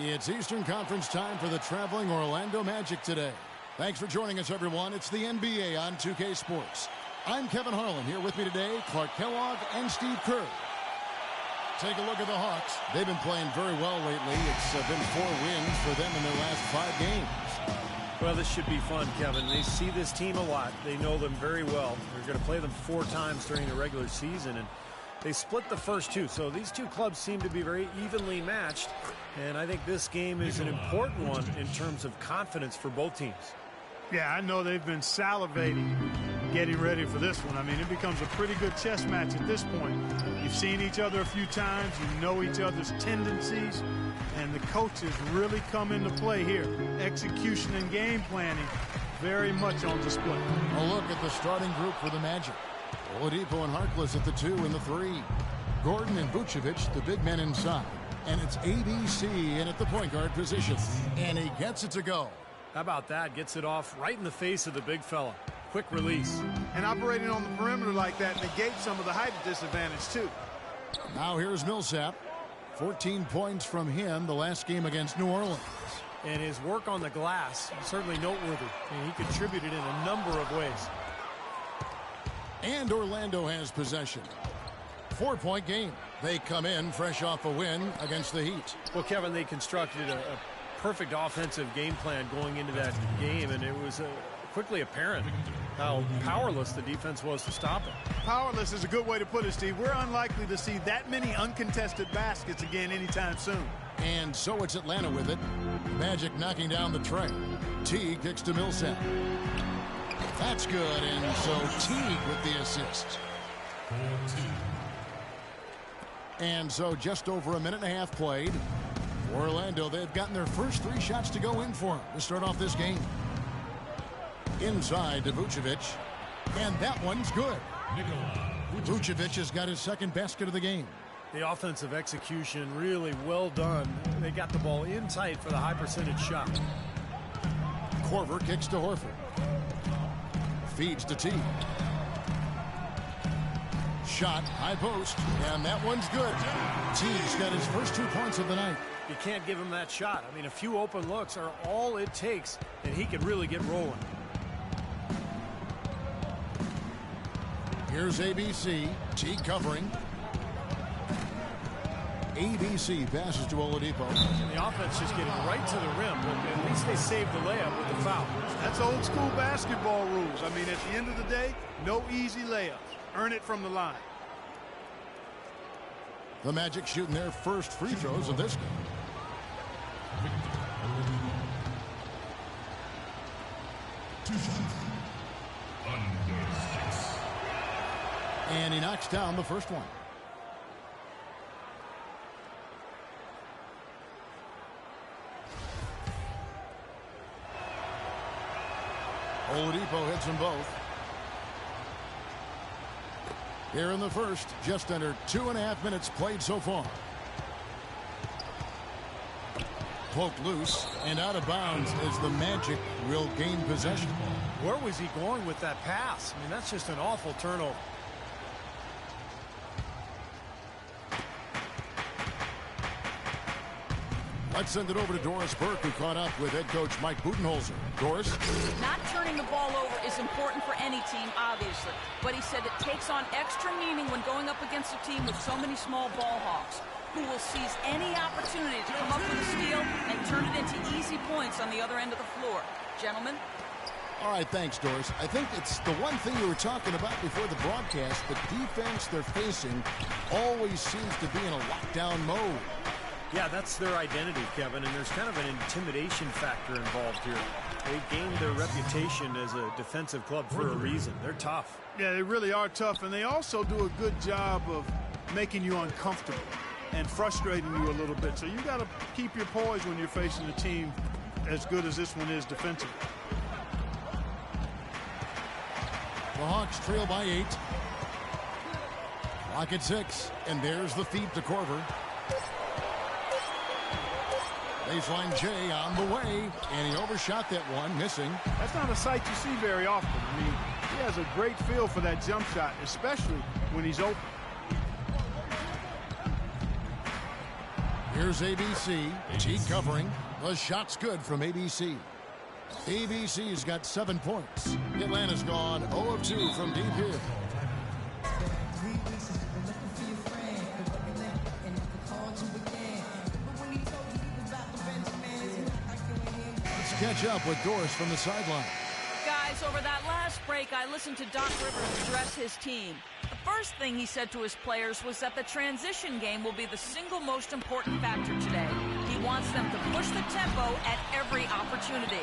It's Eastern Conference time for the traveling Orlando Magic today. Thanks for joining us, everyone. It's the NBA on 2K Sports. I'm Kevin Harlan. Here with me today, Clark Kellogg and Steve Kerr. Take a look at the Hawks. They've been playing very well lately. It's been 4 wins for them in their last 5 games. Well, this should be fun, Kevin. They see this team a lot. They know them very well. They're going to play them 4 times during the regular season, and they split the first 2. So these 2 clubs seem to be very evenly matched, and I think this game is an important one in terms of confidence for both teams. Yeah, I know they've been salivating getting ready for this one. I mean, it becomes a pretty good chess match at this point. You've seen each other a few times. You know each other's tendencies. And the coaches really come into play here. Execution and game planning very much on display. A look at the starting group for the Magic. Oladipo and Harkless at the 2 and the 3. Gordon and Vucevic, the big men inside. And it's ABC in at the point guard position. And he gets it to go. How about that? Gets it off right in the face of the big fella. Quick release. And operating on the perimeter like that negates some of the height disadvantage, too. Now here's Millsap. 14 points from him the last game against New Orleans. And his work on the glass is certainly noteworthy. And he contributed in a number of ways. And Orlando has possession. 4-point game. They come in fresh off a win against the Heat. Well, Kevin, they constructed a perfect offensive game plan going into that game, and it was quickly apparent how powerless the defense was to stop it. Powerless is a good way to put it, Steve. We're unlikely to see that many uncontested baskets again anytime soon. And so it's Atlanta with it. Magic knocking down the tray. Teague kicks to Millsap. That's good, and so Teague with the assist. And so just over a minute and a half played. For Orlando, they've gotten their first 3 shots to go in for them to start off this game. Inside to Vucevic, and that one's good. Vucevic has got his second basket of the game. The offensive execution really well done. They got the ball in tight for the high percentage shot. Korver kicks to Horford. Feeds to Teague. Shot, high post, and that one's good. Teague's got his first 2 points of the night. You can't give him that shot. I mean, a few open looks are all it takes, and he could really get rolling. Here's ABC. Teague covering. ABC passes to Oladipo. And the offense just getting right to the rim, but at least they saved the layup with the foul. That's old school basketball rules. I mean, at the end of the day, no easy layups. Earn it from the line. The Magic shooting their first free throws of this game. And he knocks down the first one. Oladipo hits them both. Here in the first, just under 2.5 minutes played so far. Poked loose and out of bounds as the Magic will gain possession. Where was he going with that pass? I mean, that's just an awful turnover. Let's send it over to Doris Burke, who caught up with head coach Mike Budenholzer. Doris? Not turning the ball over is important for any team, obviously. But he said it takes on extra meaning when going up against a team with so many small ball hawks, who will seize any opportunity to come up with a steal and turn it into easy points on the other end of the floor. Gentlemen? All right, thanks, Doris. I think it's the one thing you were talking about before the broadcast. The defense they're facing always seems to be in a lockdown mode. Yeah, that's their identity, Kevin, and there's kind of an intimidation factor involved here. They gained their reputation as a defensive club for a reason. They're tough. Yeah, they really are tough, and they also do a good job of making you uncomfortable and frustrating you a little bit. So you got to keep your poise when you're facing a team as good as this one is defensively. The Hawks trail by 8. Clock at 6, and there's the feed to Korver. Baseline J on the way, and he overshot that one, missing. That's not a sight you see very often. I mean, he has a great feel for that jump shot, especially when he's open. Here's ABC. Teague covering. The shot's good from ABC. ABC's got 7 points. Atlanta's gone 0 of 2 from deep here. Let's catch up with Doris from the sideline. Guys, over that last break, I listened to Doc Rivers address his team. The first thing he said to his players was that the transition game will be the single most important factor today. He wants them to push the tempo at every opportunity.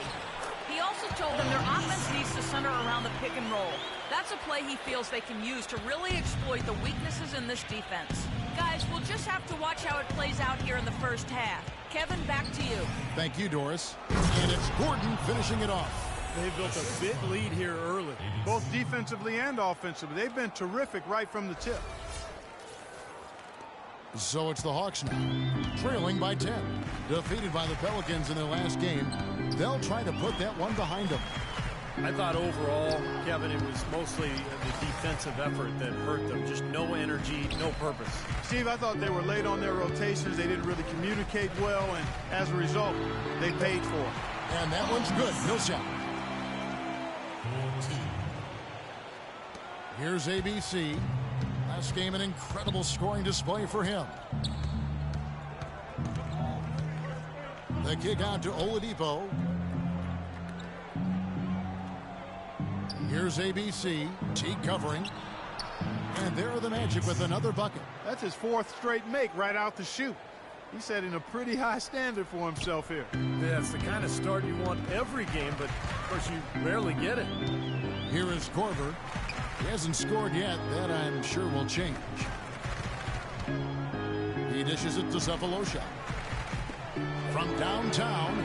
He also told them their offense needs to center around the pick and roll. That's a play he feels they can use to really exploit the weaknesses in this defense. Guys, we'll just have to watch how it plays out here in the first half. Kevin, back to you. Thank you, Doris. And it's Gordon finishing it off. They've built a big lead here early, both defensively and offensively. They've been terrific right from the tip. So it's the Hawks now, trailing by 10. Defeated by the Pelicans in their last game, they'll try to put that one behind them. I thought overall, Kevin, it was mostly the defensive effort that hurt them. Just no energy, no purpose. Steve, I thought they were late on their rotations. They didn't really communicate well, and as a result, they paid for it. And that one's good. Millsap. Here's ABC. Last game, an incredible scoring display for him. The kick out to Oladipo. Here's ABC. Teague covering. And there are the Magic with another bucket. That's his 4th straight make right out the chute. He's setting a pretty high standard for himself here. Yeah, it's the kind of start you want every game, but of course you rarely get it. Here is Korver. He hasn't scored yet. That, I'm sure, will change. He dishes it to Cephalosha. From downtown,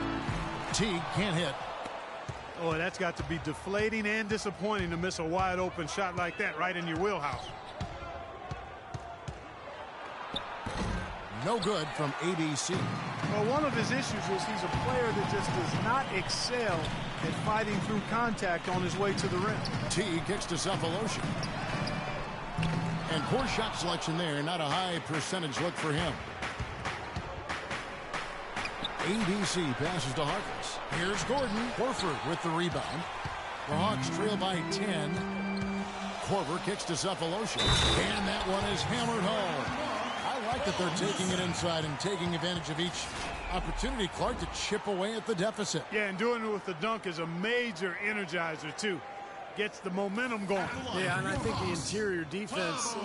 Teague can't hit. Oh, that's got to be deflating and disappointing to miss a wide-open shot like that right in your wheelhouse. No good from ABC. Well, one of his issues is he's a player that just does not excel at fighting through contact on his way to the rim. Teague kicks to Cephalosha. And poor shot selection there. Not a high percentage look for him. ABC passes to Harkless. Here's Gordon. Horford with the rebound. The Hawks trail by 10. Korver kicks to Cephalosha. And that one is hammered home. I like that they're taking it inside and taking advantage of each opportunity, Clark, to chip away at the deficit. Yeah, and doing it with the dunk is a major energizer, too. Gets the momentum going. Yeah, and I think the interior defense,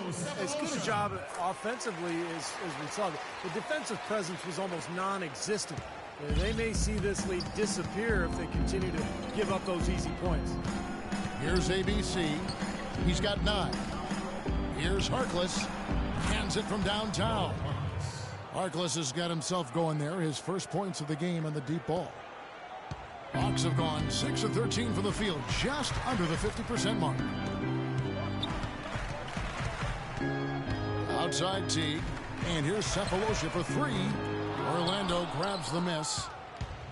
as good a job offensively as we saw. The defensive presence was almost non-existent. They may see this lead disappear if they continue to give up those easy points. Here's ABC. He's got 9. Here's Harkless. Hands it from downtown. Harkless has got himself going there. His first points of the game on the deep ball. Hawks have gone 6 of 13 from the field, just under the 50% mark. Outside Teague. And here's Cephalosha for 3. Orlando grabs the miss.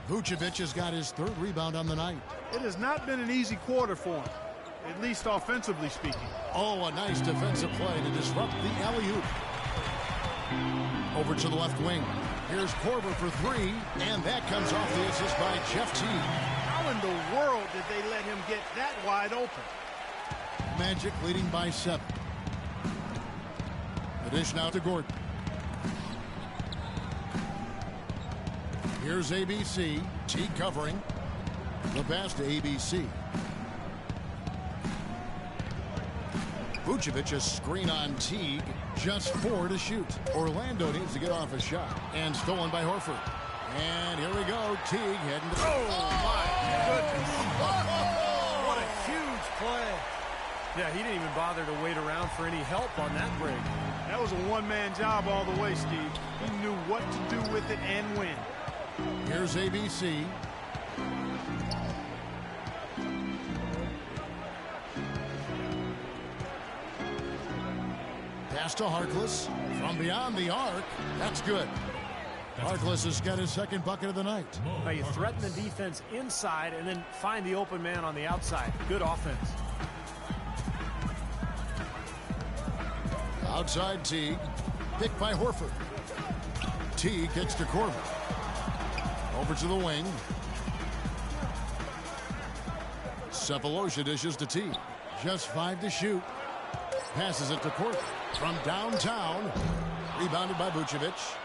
Vucevic has got his 3rd rebound on the night. It has not been an easy quarter for him, at least offensively speaking. Oh, a nice defensive play to disrupt the alley-oop. Over to the left wing. Here's Korver for 3, and that comes off the assist by Jeff Teague. How in the world did they let him get that wide open? Magic leading by 7. The dish now to Gordon. Here's ABC. Teague covering. The pass to ABC. Vucevic a screen on Teague. Just 4 to shoot. Orlando needs to get off a shot. And stolen by Horford. And here we go. Teague heading to... Oh, my goodness. What a huge play. Yeah, he didn't even bother to wait around for any help on that break. That was a one-man job all the way, Steve. He knew what to do with it and when. Here's ABC. Pass to Harkless from beyond the arc. That's good. Harkless has got his 2nd bucket of the night. Now you threaten the defense inside and then find the open man on the outside. Good offense. Outside Teague. Picked by Horford. T kicks to Corbin. Over to the wing. Cephalosha dishes to T. Just 5 to shoot. Passes it to Corbin. From downtown. Rebounded by Vucevic.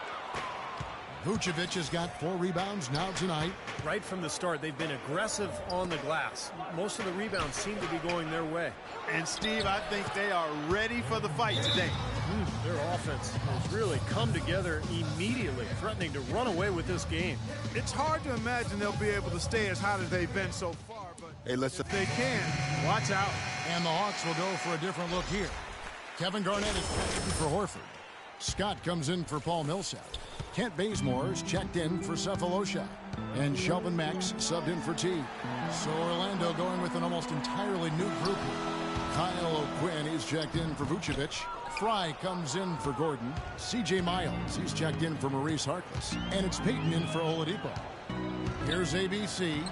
Vucevic has got 4 rebounds now tonight. Right from the start, they've been aggressive on the glass. Most of the rebounds seem to be going their way. And, Steve, I think they are ready for the fight today. Their offense has really come together immediately, threatening to run away with this game. It's hard to imagine they'll be able to stay as hot as they've been so far, but if they can, watch out. And the Hawks will go for a different look here. Kevin Garnett is checking for Horford. Scott comes in for Paul Millsap. Kent Bazemore is checked in for Cephalosha. And Shelvin Max subbed in for T. So Orlando going with an almost entirely new group. Kyle O'Quinn is checked in for Vucevic. Fry comes in for Gordon. C.J. Miles, he's checked in for Maurice Harkless. And it's Peyton in for Oladipo. Here's ABC.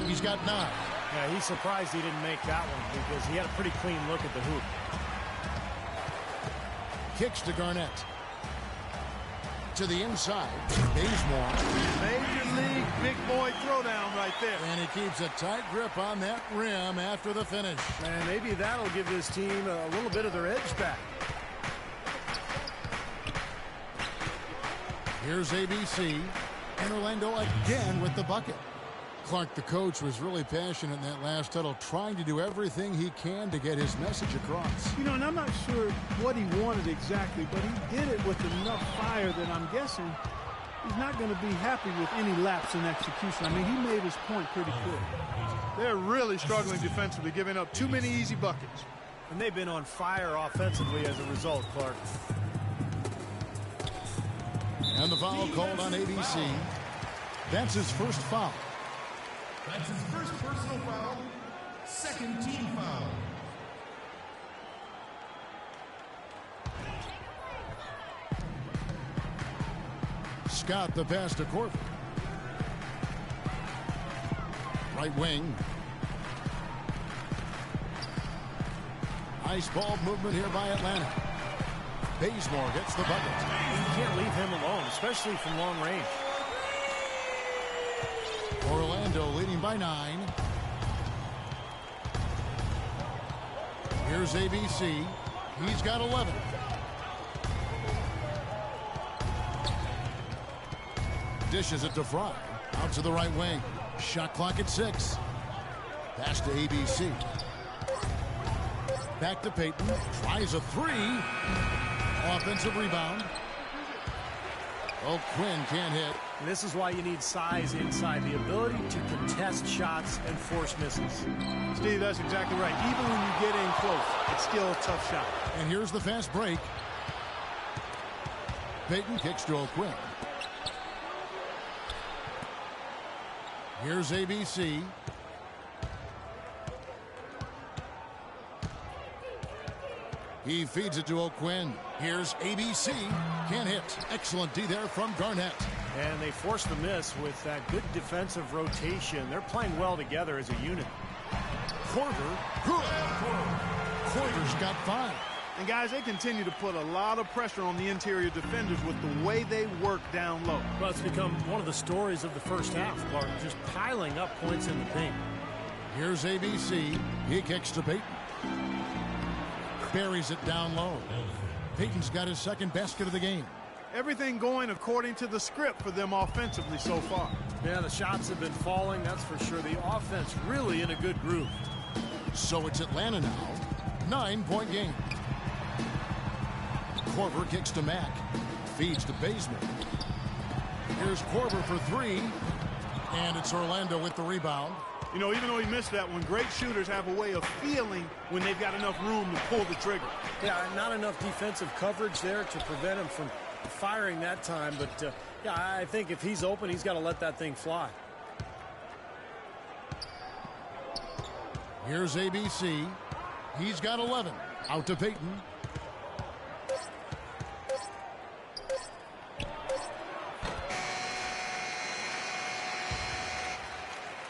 He's got 9. Yeah, he's surprised he didn't make that one because he had a pretty clean look at the hoop. Kicks to Garnett. To the inside. Bazemore. Major league big boy throwdown right there. And he keeps a tight grip on that rim after the finish. And maybe that'll give this team a little bit of their edge back. Here's ABC. And Orlando again with the bucket. Clark, the coach, was really passionate in that last huddle, trying to do everything he can to get his message across. You know, and I'm not sure what he wanted exactly, but he did it with enough fire that I'm guessing he's not going to be happy with any lapse in execution. I mean, he made his point pretty clear. They're really struggling defensively, giving up too many easy buckets. And they've been on fire offensively as a result, Clark. And the foul called on ABC. That's his first foul. That's his first personal foul, second team foul. Scott the pass to Corbin. Right wing. Nice ball movement here by Atlanta. Bazemore gets the bucket. You can't leave him alone, especially from long range. Orlando leading by 9. Here's ABC. He's got 11. Dishes it to Fry. Out to the right wing. Shot clock at 6. Pass to ABC. Back to Peyton. Tries a 3. Offensive rebound. O'Quinn can't hit. And this is why you need size inside, the ability to contest shots and force misses. Steve, that's exactly right. Even when you get in close, it's still a tough shot. And here's the fast break. Peyton kicks to O'Quinn. Here's ABC. He feeds it to O'Quinn. Here's ABC. Can't hit. Excellent D there from Garnett. And they forced the miss with that good defensive rotation. They're playing well together as a unit. Korver. Korver's got 5. And, guys, they continue to put a lot of pressure on the interior defenders with the way they work down low. Well, it's become one of the stories of the first half, Clark, just piling up points in the paint. Here's ABC. He kicks to Peyton. Buries it down low. Peyton's got his second basket of the game. Everything going according to the script for them offensively so far. Yeah, the shots have been falling, that's for sure. The offense really in a good groove. So it's Atlanta now. 9-point game. Korver kicks to Mack. Feeds to Bazemore. Here's Korver for 3. And it's Orlando with the rebound. You know, even though he missed that one, great shooters have a way of feeling when they've got enough room to pull the trigger. Yeah, not enough defensive coverage there to prevent him from firing that time. But, yeah, I think if he's open, he's got to let that thing fly. Here's ABC. He's got 11. Out to Peyton.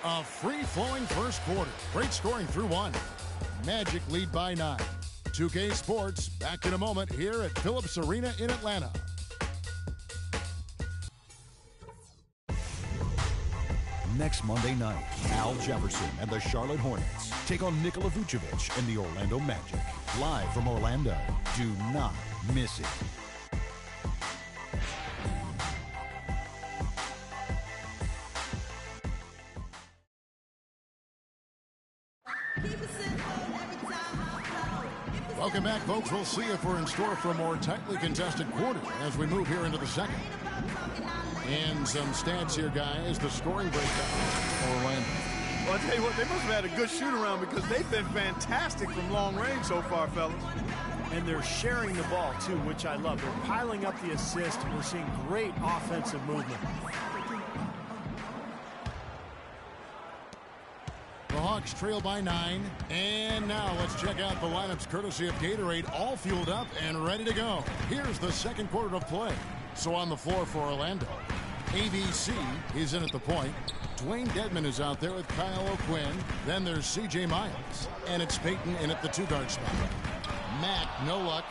A free-flowing first quarter. Great scoring through 1. Magic lead by 9. 2K Sports back in a moment here at Phillips Arena in Atlanta. Next Monday night, Al Jefferson and the Charlotte Hornets take on Nikola Vucevic and the Orlando Magic. Live from Orlando. Do not miss it. Welcome back, folks. We'll see if we're in store for a more tightly contested quarter as we move here into the second. And some stats here, guys. The scoring breakdown for Orlando. Well, I'll tell you what, they must have had a good shoot-around because they've been fantastic from long range so far, fellas. And they're sharing the ball, too, which I love. They're piling up the assist, and we're seeing great offensive movement. The Hawks trail by 9. And now let's check out the lineups courtesy of Gatorade, all fueled up and ready to go. Here's the second quarter of play. So on the floor for Orlando, ABC is in at the point. Dwayne Dedmon is out there with Kyle O'Quinn. Then there's C.J. Miles. And it's Peyton in at the two-guard spot. Matt, no luck.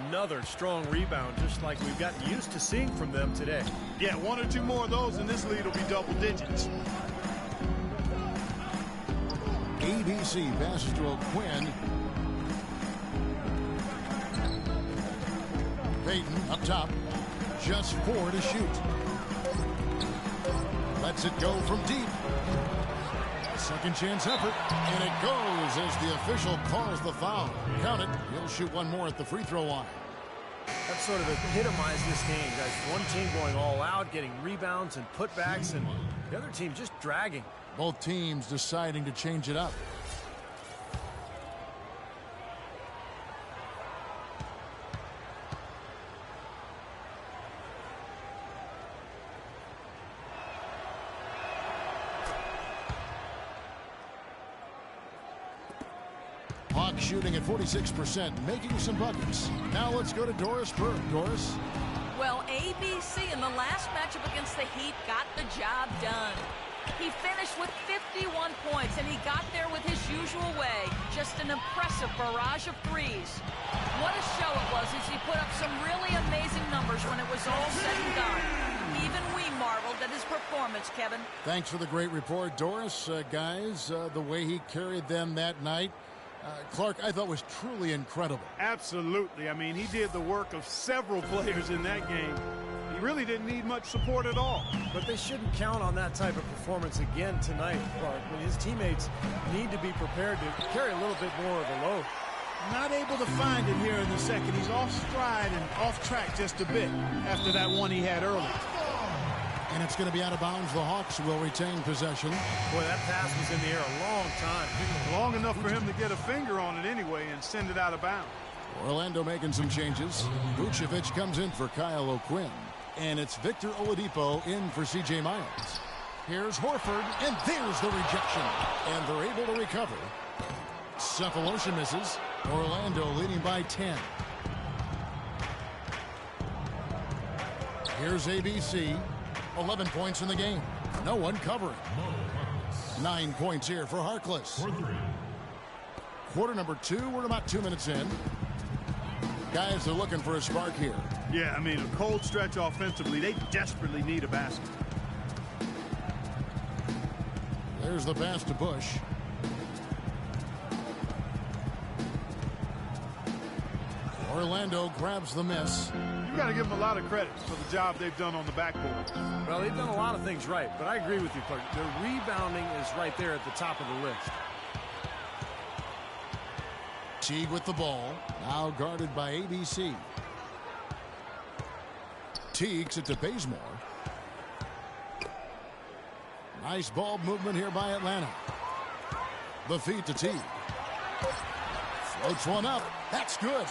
Another strong rebound, just like we've gotten used to seeing from them today. Yeah, one or two more of those, and this lead will be double digits. ABC passes to O'Quinn. Peyton up top. Just 4 to shoot. Lets it go from deep. Second chance effort. And it goes as the official calls the foul. Count it. He'll shoot one more at the free throw line. That sort of epitomized this game, guys. One team going all out, getting rebounds and putbacks, and the other team just dragging. Both teams deciding to change it up. Hawks shooting at 46%, making some buckets. Now let's go to Doris Burke. Doris? Well, ABC in the last matchup against the Heat got the job done. He finished with 51 points, and he got there with his usual way. Just an impressive barrage of threes. What a show it was as he put up some really amazing numbers when it was all said and done. Even we marveled at his performance, Kevin. Thanks for the great report, Doris. Guys, the way he carried them that night, Clark, I thought was truly incredible. Absolutely. I mean, he did the work of several players in that game. He really didn't need much support at all. But they shouldn't count on that type of performance again tonight, Clark. I mean, his teammates need to be prepared to carry a little bit more of the load. Not able to find it here in the second. He's off stride and off track just a bit after that one he had early. And it's going to be out of bounds. The Hawks will retain possession. Boy, that pass was in the air a long time. Long enough for him to get a finger on it anyway and send it out of bounds. Orlando making some changes. Vucevic comes in for Kyle O'Quinn. And it's Victor Oladipo in for C.J. Miles. Here's Horford, and there's the rejection. And they're able to recover. Cephalosha misses. Orlando leading by 10. Here's ABC. 11 points in the game. No one covering. 9 points here for Harkless. Quarter number 2. We're about 2 minutes in. Guys are looking for a spark here. Yeah, I mean, a cold stretch offensively. They desperately need a basket. There's the pass to Bush. Orlando grabs the miss. You got to give them a lot of credit for the job they've done on the backboard. Well, they've done a lot of things right, but I agree with you, Clark. Their rebounding is right there at the top of the list. Teague with the ball. Now guarded by ABC. Teague's it to Bazemore. Nice ball movement here by Atlanta. The feed to Teague. Floats one up. That's good.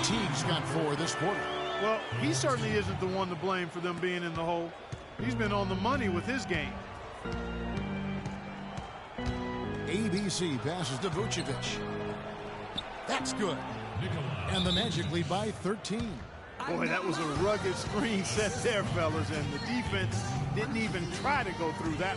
Teague's got 4 this quarter. Well, he certainly isn't the one to blame for them being in the hole. He's been on the money with his game. ABC passes to Vucevic. That's good. And the Magic lead by 13. Boy, that was a rugged screen set there, fellas, and the defense didn't even try to go through that.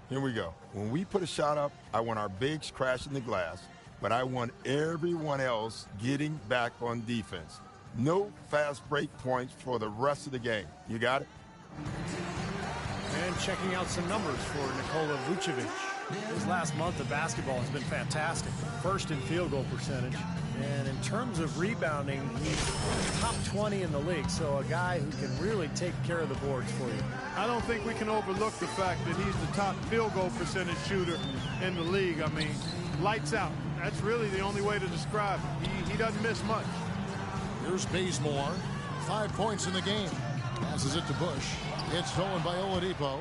Here we go. When we put a shot up, I want our bigs crashing the glass, but I want everyone else getting back on defense. No fast break points for the rest of the game. You got it? And checking out some numbers for Nikola Vucevic. His last month of basketball has been fantastic. First in field goal percentage. And in terms of rebounding, he's top 20 in the league. So a guy who can really take care of the boards for you. I don't think we can overlook the fact that he's the top field goal percentage shooter in the league. I mean, lights out. That's really the only way to describe it. He doesn't miss much. Here's Bazemore. 5 points in the game. Passes it to Bush. It's stolen by Oladipo.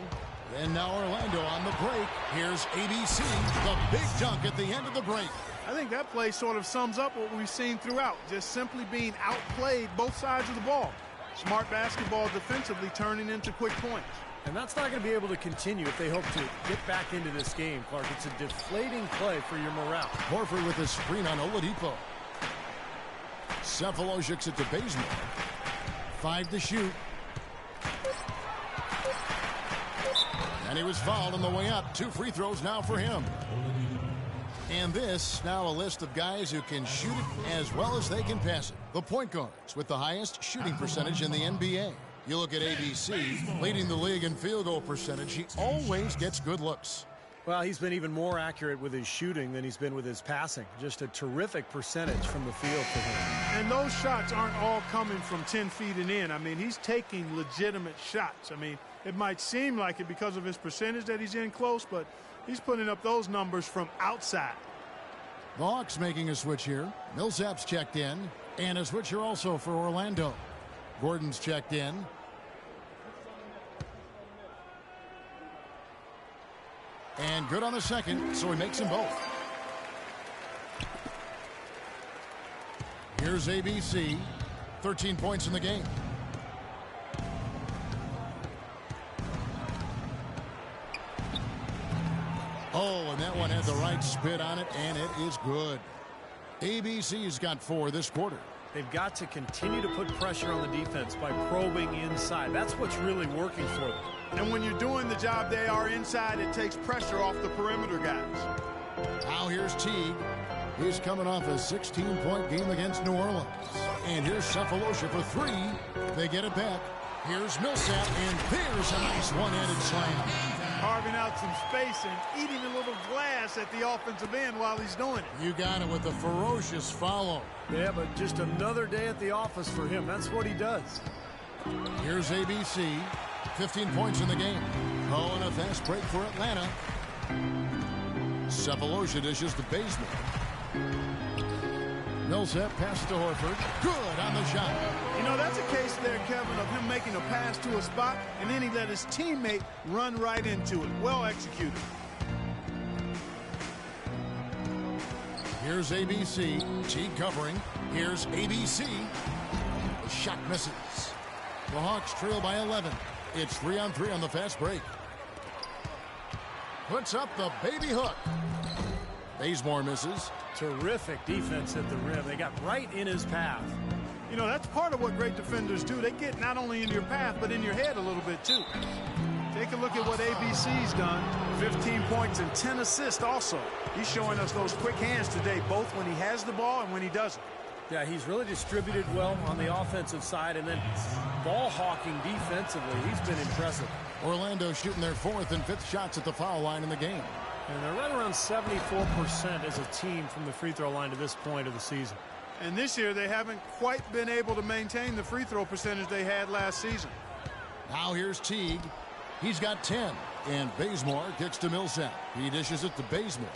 And now Orlando on the break. Here's ABC. The big dunk at the end of the break. I think that play sort of sums up what we've seen throughout. Just simply being outplayed both sides of the ball. Smart basketball defensively turning into quick points. And that's not going to be able to continue if they hope to get back into this game, Clark. It's a deflating play for your morale. Horford with a screen on Oladipo. Cephalosic's it to Bazemore. 5 to shoot. And he was fouled on the way up. 2 free throws now for him. And this, now a list of guys who can shoot it as well as they can pass it. The point guards with the highest shooting percentage in the NBA. You look at ABC, leading the league in field goal percentage. He always gets good looks. Well, he's been even more accurate with his shooting than he's been with his passing. Just a terrific percentage from the field for him. And those shots aren't all coming from 10 feet and in. I mean, he's taking legitimate shots. I mean, it might seem like it because of his percentage that he's in close, but he's putting up those numbers from outside. The Hawks making a switch here. Millsap's checked in. And a switcher also for Orlando. Gordon's checked in. And good on the second, so he makes them both. Here's ABC. 13 points in the game. Oh, and that one had the right spit on it, and it is good. ABC's got 4 this quarter. They've got to continue to put pressure on the defense by probing inside. That's what's really working for them. And when you're doing the job they are inside, it takes pressure off the perimeter guys. Now here's Teague. He's coming off a 16-point game against New Orleans. And here's Cephalosha for 3. They get it back. Here's Millsap, and there's a nice one-handed slam. Carving out some space and eating a little glass at the offensive end while he's doing it. You got it with a ferocious follow. Yeah, but just another day at the office for him. That's what he does. Here's ABC. 15 points in the game. Oh, and a fast break for Atlanta. Cephalosha dishes to Bazemore. Millsap passes to Horford. Good on the shot. You know, that's a case there, Kevin, of him making a pass to a spot, and then he let his teammate run right into it. Well executed. Here's ABC. Teague covering. Here's ABC. The shot misses. The Hawks trail by 11. It's 3-on-3 on the fast break. Puts up the baby hook. Bazemore misses. Terrific defense at the rim. They got right in his path. You know, that's part of what great defenders do. They get not only in your path, but in your head a little bit, too. Take a look at what ABC's done. 15 points and 10 assists also. He's showing us those quick hands today, both when he has the ball and when he doesn't. Yeah, he's really distributed well on the offensive side, and then ball hawking defensively. He's been impressive. Orlando shooting their 4th and 5th shots at the foul line in the game. And they're right around 74% as a team from the free throw line to this point of the season. And this year they haven't quite been able to maintain the free throw percentage they had last season. Now here's Teague. He's got 10. And Bazemore kicks to Millsap. He dishes it to Bazemore.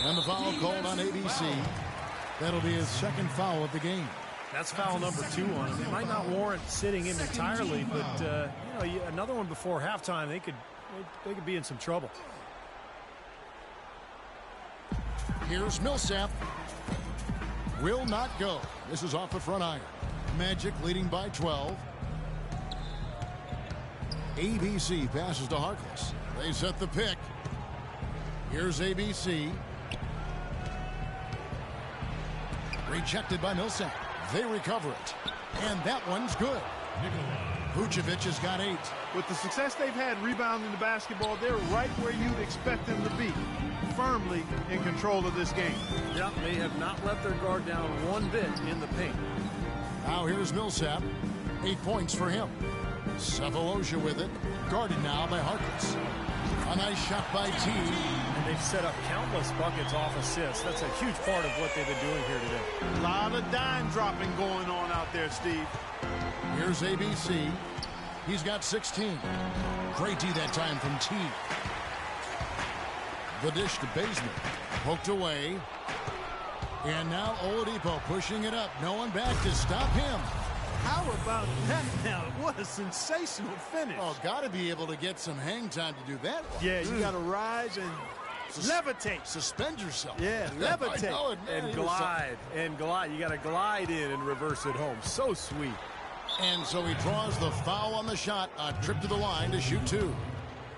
And the foul called on ABC. That'll be his 2nd foul of the game. That's foul number 2 on him. It might not warrant sitting him entirely, but you know, another one before halftime, they could be in some trouble. Here's Millsap. Will not go. This is off the front iron. Magic leading by 12. ABC passes to Harkless. They set the pick. Here's ABC. Rejected by Millsap. They recover it. And that one's good. Vucevic has got 8. With the success they've had rebounding the basketball, they're right where you'd expect them to be. Firmly in control of this game. Yeah, they have not let their guard down one bit in the paint. Now here's Millsap. 8 points for him. Cephalosha with it. Guarded now by Harkless. A nice shot by T. And they've set up countless buckets off assists. That's a huge part of what they've been doing here today. A lot of dime dropping going on out there, Steve. Here's ABC. He's got 16. Great D that time from T. The dish to Bazemore. Poked away. And now Oladipo pushing it up. No one back to stop him. How about that now? What a sensational finish. Oh, got to be able to get some hang time to do that one. Yeah, you got to rise and levitate. Suspend yourself. Yeah, levitate. I know it, man. And glide. And glide. You got to glide in and reverse it home. So sweet. And so he draws the foul on the shot. A trip to the line to shoot 2.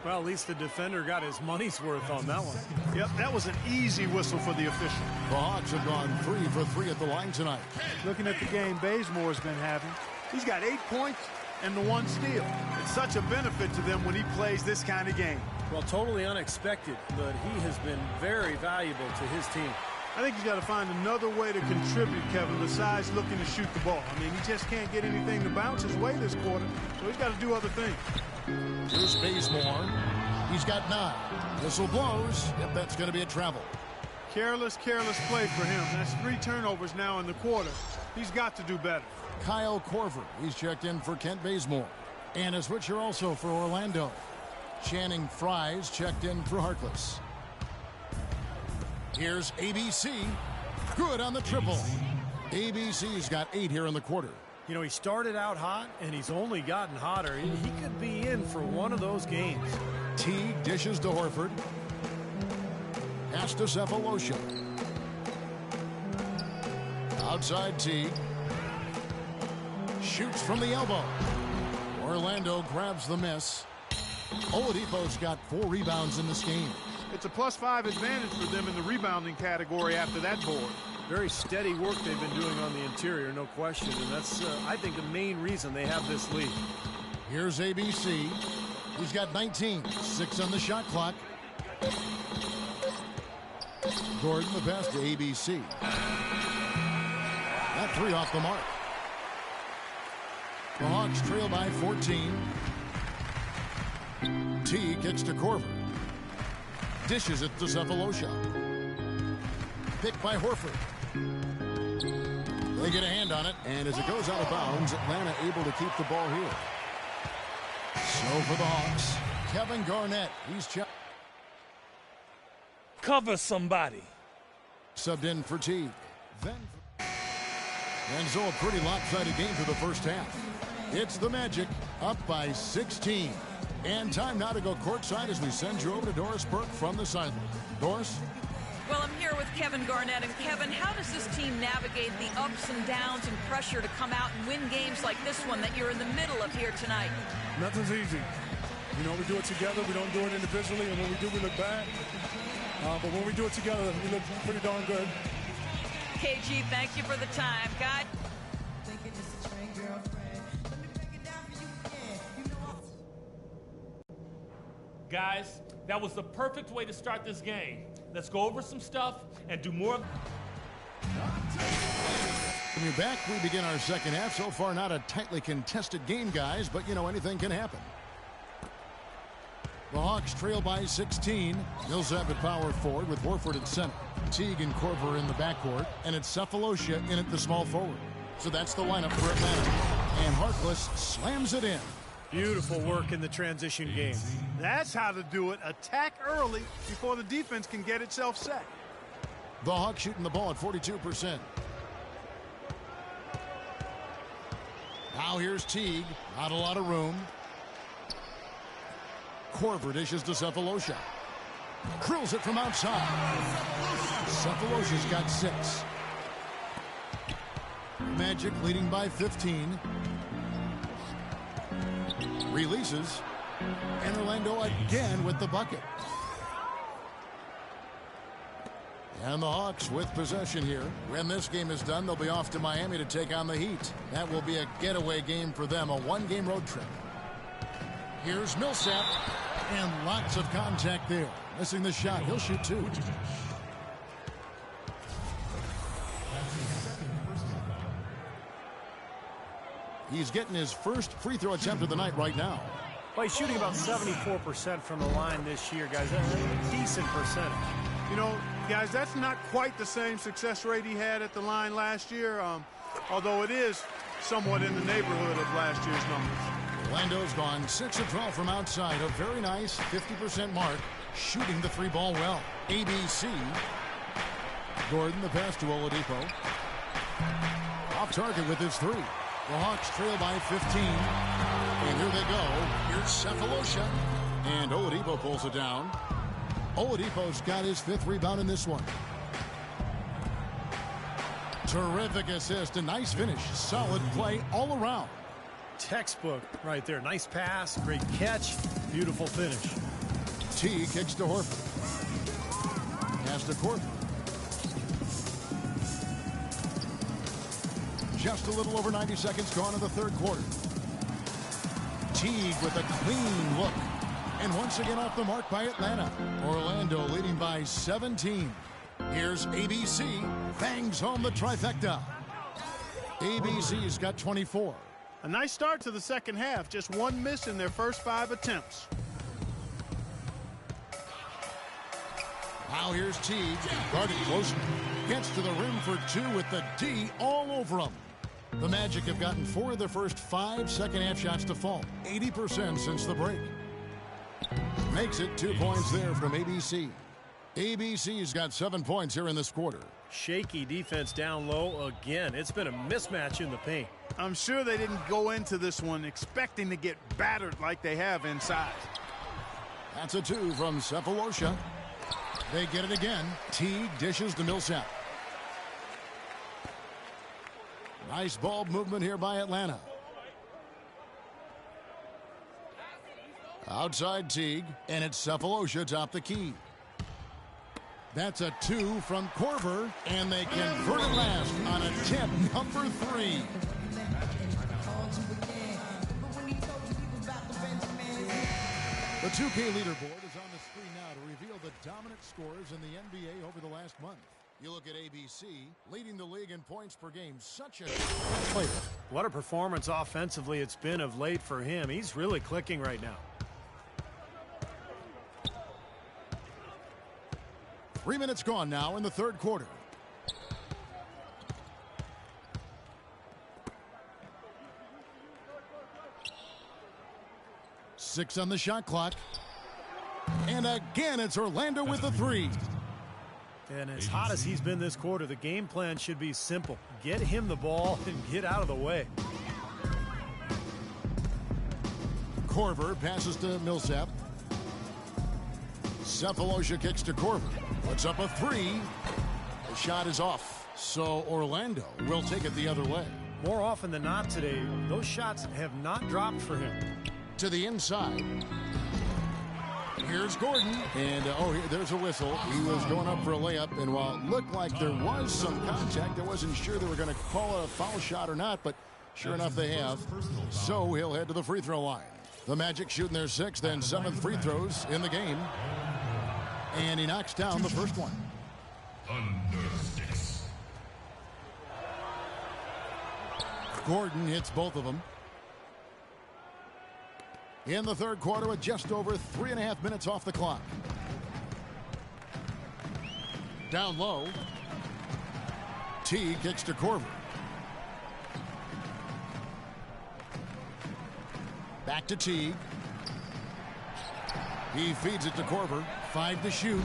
Well, at least the defender got his money's worth on that one. Yep, that was an easy whistle for the official. The Hawks have gone 3 for 3 at the line tonight. Looking at the game Bazemore's been having, he's got 8 points and the 1 steal. It's such a benefit to them when he plays this kind of game. Well, totally unexpected, but he has been very valuable to his team. I think he's got to find another way to contribute, Kevin, besides looking to shoot the ball. I mean, he just can't get anything to bounce his way this quarter, so he's got to do other things. Here's Bazemore. He's got 9. Whistle blows. Yep, that's going to be a travel. Careless play for him. That's 3 turnovers now in the quarter. He's got to do better. Kyle Korver. He's checked in for Kent Bazemore. And a switcher also for Orlando. Channing Fries checked in for Harkless. Here's ABC. Good on the triple. ABC's got 8 here in the quarter. You know, he started out hot, and he's only gotten hotter. He could be in for one of those games. Teague dishes to Horford. Pass to Cephalosha. Outside Teague. Shoots from the elbow. Orlando grabs the miss. Oladipo's got 4 rebounds in this game. It's a +5 advantage for them in the rebounding category after that board. Very steady work they've been doing on the interior, no question. And that's, I think, the main reason they have this lead. Here's ABC. He's got 19. 6 on the shot clock. Gordon the pass to ABC. That 3 off the mark. The Hawks trail by 14. T kicks to Korver. Dishes it to Cephalosha. Picked by Horford. They get a hand on it, and as it goes out of bounds, Atlanta able to keep the ball here. So for the Hawks, Kevin Garnett. He's cover somebody. Subbed in for Teague. And so a pretty lopsided game for the first half. It's the Magic up by 16. And time now to go courtside as we send you over to Doris Burke from the sideline. Doris? Well, I'm here with Kevin Garnett. And Kevin, how does this team navigate the ups and downs and pressure to come out and win games like this one that you're in the middle of here tonight? Nothing's easy. You know, we do it together. We don't do it individually. And when we do, we look bad. But when we do it together, we look pretty darn good. KG, thank you for the time. God. Guys, that was the perfect way to start this game. Let's go over some stuff and do more. When you're back, we begin our second half. So far, not a tightly contested game, guys, but, you know, anything can happen. The Hawks trail by 16. Millsap at power forward with Horford at center. Teague and Korver in the backcourt, and it's Cephalosha in at the small forward. So that's the lineup for Atlanta. And Harkless slams it in. Beautiful work in the transition game. That's how to do it. Attack early before the defense can get itself set. The Hawks shooting the ball at 42%. Now here's Teague. Not a lot of room. Korver dishes to Cephalosha. Drills it from outside. Cephalosha's got 6. Magic leading by 15. Releases. And Orlando again with the bucket. And the Hawks with possession here. When this game is done, they'll be off to Miami to take on the Heat. That will be a getaway game for them, a one-game road trip. Here's Millsap. And lots of contact there. Missing the shot. He'll shoot 2. He's getting his first free throw attempt of the night right now. Well, he's shooting about 74% from the line this year, guys. A decent percentage. You know, guys, that's not quite the same success rate he had at the line last year, although it is somewhat in the neighborhood of last year's numbers. Orlando's gone 6 of 12 from outside. A very nice 50% mark, shooting the three ball well. ABC. Gordon, the pass to Oladipo. Off target with his three. The Hawks trail by 15. And here they go. Here's Cephalosha. And Oladipo pulls it down. Oladipo's got his 5th rebound in this one. Terrific assist. A nice finish. Solid play all around. Textbook right there. Nice pass. Great catch. Beautiful finish. T kicks to Horford. Pass to Court. Just a little over 90 seconds gone in the third quarter. Teague with a clean look. And once again off the mark by Atlanta. Orlando leading by 17. Here's ABC. Bangs home the trifecta. ABC's got 24. A nice start to the second half. Just one miss in their first 5 attempts. Now here's Teague. Guarded closely. Gets to the rim for 2 with the D all over him. The Magic have gotten 4 of their first 5 second-half shots to fall. 80% since the break. Makes it 2 points there from ABC. ABC's got 7 points here in this quarter. Shaky defense down low again. It's been a mismatch in the paint. I'm sure they didn't go into this one expecting to get battered like they have inside. That's a 2 from Cephalosha. They get it again. Teague dishes to Millsap. Nice ball movement here by Atlanta. Outside Teague, and it's Cephalosha top the key. That's a 2 from Korver, and they convert it last on attempt number 3. The 2K leaderboard is on the screen now to reveal the dominant scores in the NBA over the last month. You look at ABC, leading the league in points per game. Such a player. What a performance offensively it's been of late for him. He's really clicking right now. 3 minutes gone now in the third quarter. Six on the shot clock. And again, it's Orlando with the 3. And as hot as he's been this quarter, the game plan should be simple. Get him the ball and get out of the way. Korver passes to Millsap. Cephalosha kicks to Korver. Puts up a 3. The shot is off. So Orlando will take it the other way. More often than not today, those shots have not dropped for him. To the inside. Here's Gordon. And, there's a whistle. He was going up for a layup. And while it looked like there was some contact, I wasn't sure they were going to call it a foul shot or not. But sure enough, they have. So he'll head to the free throw line. The Magic shooting their 6th and 7th free throws in the game. And he knocks down the first one. Gordon hits both of them. In the third quarter with just over 3.5 minutes off the clock. Down low. T kicks to Korver. Back to Teague. He feeds it to Korver. 5 to shoot.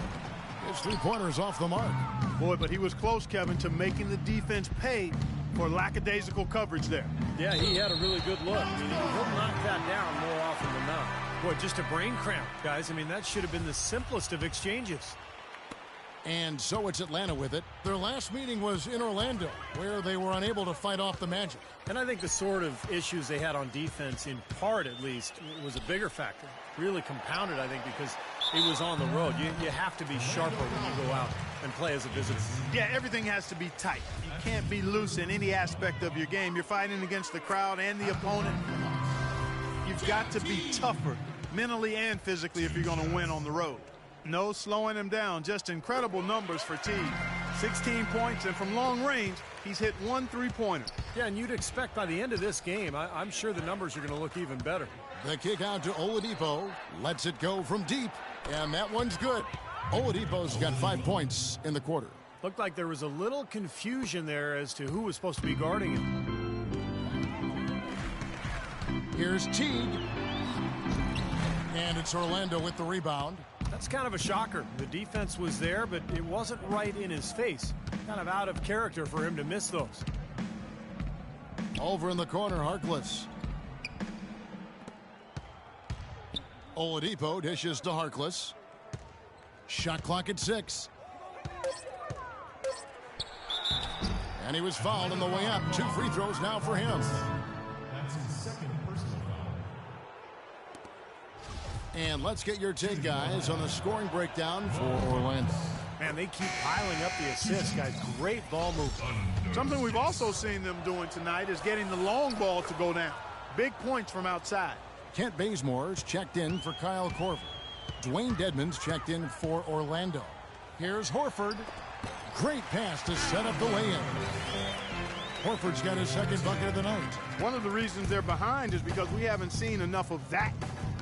His 3-pointers off the mark. Boy, but he was close, Kevin, to making the defense pay for lackadaisical coverage there. Yeah, he had a really good look. I mean, he'll knock that down more often than not. Boy, just a brain cramp, guys. I mean, that should have been the simplest of exchanges. And so it's Atlanta with it. Their last meeting was in Orlando, where they were unable to fight off the Magic. And I think the sort of issues they had on defense, in part at least, was a bigger factor. Really compounded, I think, because it was on the road. You have to be sharper when you go out and play as a visitor. Yeah, everything has to be tight. You can't be loose in any aspect of your game. You're fighting against the crowd and the opponent. You've got to be tougher, mentally and physically, if you're going to win on the road. No slowing him down. Just incredible numbers for Teague. 16 points, and from long range, He's hit 1 3-pointer. Yeah, and you'd expect by the end of this game, I'm sure the numbers are going to look even better. The kick out to Oladipo. Lets it go from deep. And that one's good. Oladipo's got 5 points in the quarter. Looked like there was a little confusion there as to who was supposed to be guarding him. Here's Teague. And it's Orlando with the rebound. That's kind of a shocker. The defense was there, but it wasn't right in his face. Kind of out of character for him to miss those. Over in the corner, Harkless. Oladipo dishes to Harkless. Shot clock at 6. And he was fouled on the way up. 2 free throws now for him. That's his second personal foul. And let's get your take, guys, on the scoring breakdown for Orlando. Man, they keep piling up the assists, guys. Great ball movement. Something we've also seen them doing tonight is getting the long ball to go down. Big points from outside. Kent Bazemore's checked in for Kyle Korver. Dwayne Dedmon's checked in for Orlando. Here's Horford. Great pass to set up the lay-in. Horford's got his second bucket of the night. One of the reasons they're behind is because we haven't seen enough of that.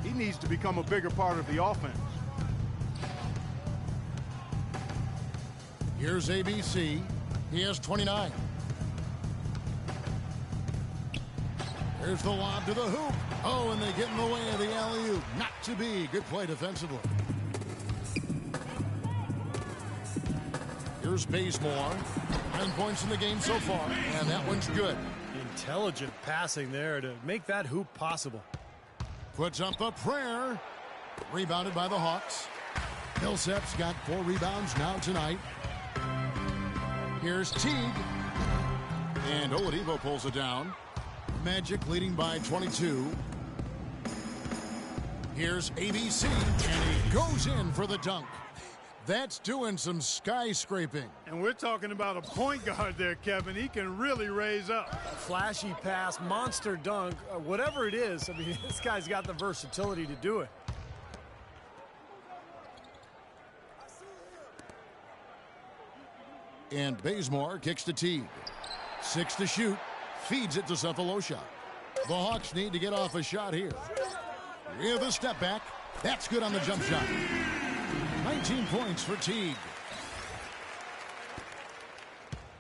He needs to become a bigger part of the offense. Here's ABC. He has 29. Here's the lob to the hoop. Oh, and they get in the way of the alley-oop. Not to be. Good play defensively. Here's Bazemore. 9 points in the game so far, and that one's good. Intelligent passing there to make that hoop possible. Puts up a prayer. Rebounded by the Hawks. Millsap's got 4 rebounds now tonight. Here's Teague. And Oladipo pulls it down. Magic leading by 22. Here's ABC. And he goes in for the dunk. That's doing some skyscraping. And we're talking about a point guard there, Kevin. He can really raise up. Flashy pass, monster dunk, whatever it is. I mean, this guy's got the versatility to do it. And Bazemore kicks to Teague. 6 to shoot. Feeds it to Cephalosha. The Hawks need to get off a shot here. With a step back. That's good on the jump shot. 19 points for Teague.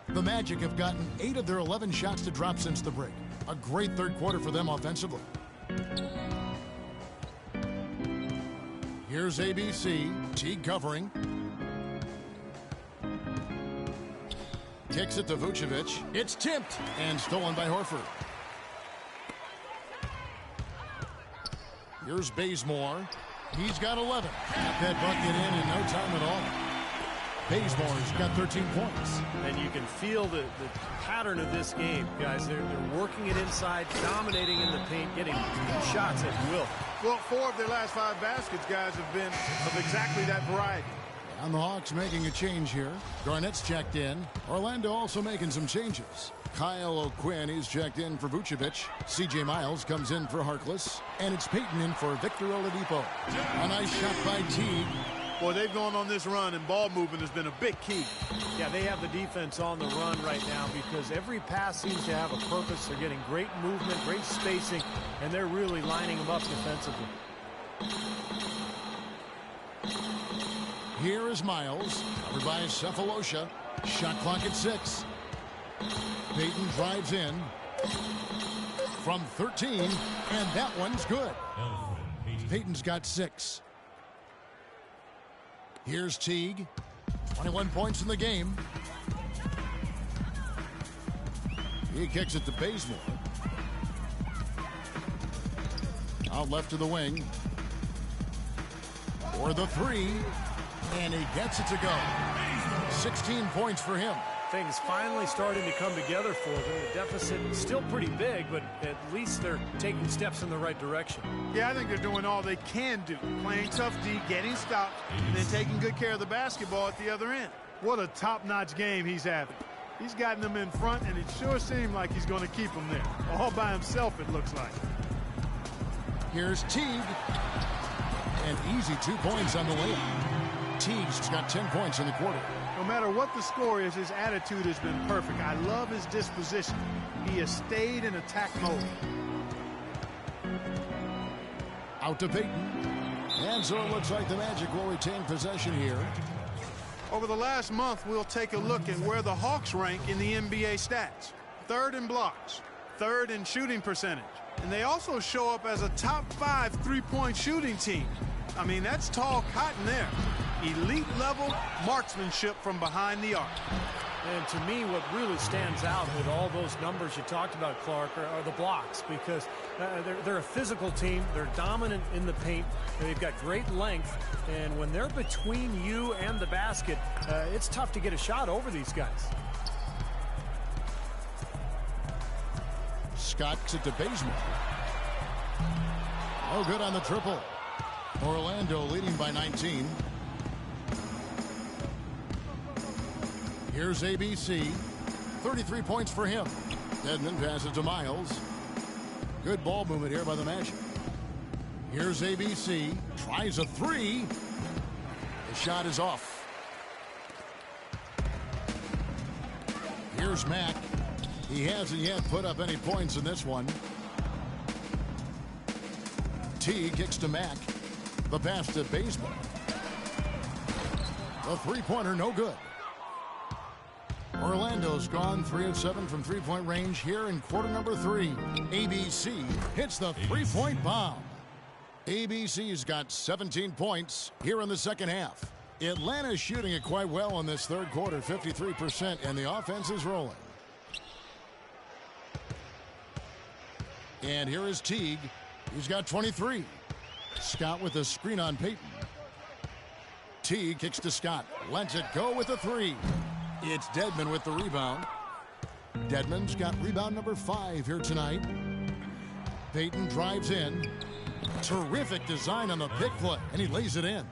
The Magic have gotten 8 of their 11 shots to drop since the break. A great third quarter for them offensively. Here's ABC. Teague covering. Kicks it to Vucevic. It's tipped and stolen by Horford. Here's Bazemore. He's got 11. Got that bucket in no time at all. Bazemore's got 13 points. And you can feel the pattern of this game, guys. They're working it inside, dominating in the paint, getting shots at will. Well, 4 of their last 5 baskets, guys, have been of exactly that variety. And the Hawks making a change here. Garnett's checked in. Orlando also making some changes. Kyle O'Quinn, he's checked in for Vucevic. C.J. Miles comes in for Harkless. And it's Payton in for Victor Oladipo. A nice shot by Teague. Boy, they've gone on this run, and ball movement has been a big key. Yeah, they have the defense on the run right now because every pass seems to have a purpose. They're getting great movement, great spacing, and they're really lining them up defensively. Here is Miles, covered by Cephalosha. Shot clock at 6. Payton drives in from 13, and that one's good. Payton's got 6. Here's Teague, 21 points in the game. He kicks it to Bazemore. Out left to the wing. For the 3. And he gets it to go. 16 points for him. Things finally starting to come together for them. The deficit is still pretty big, but at least they're taking steps in the right direction. Yeah, I think they're doing all they can do. Playing tough D, getting stopped, and then taking good care of the basketball at the other end. What a top-notch game he's having. He's gotten them in front, and it sure seemed like he's going to keep them there. All by himself, it looks like. Here's Teague. An easy 2 points on the layup. Teague's got 10 points in the quarter. No matter what the score is, his attitude has been perfect. I love his disposition. He has stayed in attack mode. Out to Payton. And so it looks like the Magic will retain possession here. Over the last month, we'll take a look at where the Hawks rank in the NBA stats. 3rd in blocks, 3rd in shooting percentage. And they also show up as a top 5 three-point shooting team. I mean, that's tall cotton there. Elite level marksmanship from behind the arc. And to me, what really stands out with all those numbers you talked about, Clark, are the blocks, because they're a physical team. They're dominant in the paint. They've got great length. And when they're between you and the basket, it's tough to get a shot over these guys. Scott to Bazemore. No good on the triple. Orlando leading by 19. Here's ABC. 33 points for him. Dedmon passes to Miles. Good ball movement here by the Magic. Here's ABC. Tries a three. The shot is off. Here's Mack. He hasn't yet put up any points in this one. T kicks to Mack. The pass to Bazemore. The three-pointer no good. Orlando's gone 3 of 7 from three-point range here in quarter number 3. ABC hits the three-point bomb. ABC's got 17 points here in the second half. Atlanta's shooting it quite well in this third quarter, 53%, and the offense is rolling. And here is Teague. He's got 23. Scott with a screen on Payton. Teague kicks to Scott. Lets it go with a three. It's Dedmon with the rebound. Dedmon's got rebound number 5 here tonight. Payton drives in. Terrific design on the pick play, and he lays it in.